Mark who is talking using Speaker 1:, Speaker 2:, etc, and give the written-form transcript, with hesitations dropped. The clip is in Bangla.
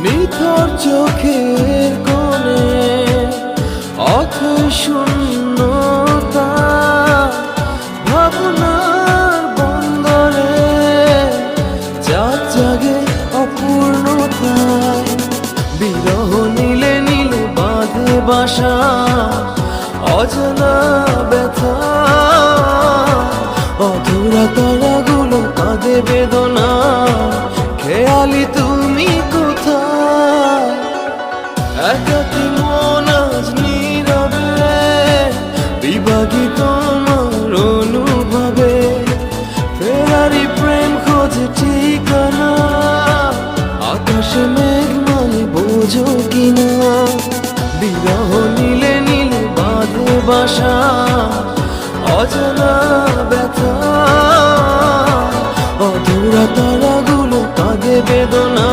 Speaker 1: নিথর চোখের কোণে অথই শূন্যতা, ভাবনার বন্দরে চাঁদ জাগে অপূর্ণতায়। বিরহ নীলে নীলে বাঁধে বাসা অজানা ব্যথা, অধুরা তারাগুলো কাঁদে বেদনা, খেয়ালি তুমি কোথায়? একাকী মন আজ নীরবে বিভাগী তোমার অনুভবে, ফেরারি প্রেম খোঁজে ঠিকানা, আকাশে মেঘ মানে বোঝো কিনা। বিরহ নীলে নীলে বাঁধে বাসা অজানা ব্যথা, অধুরা তারাগুলো কাঁদে বেদনা,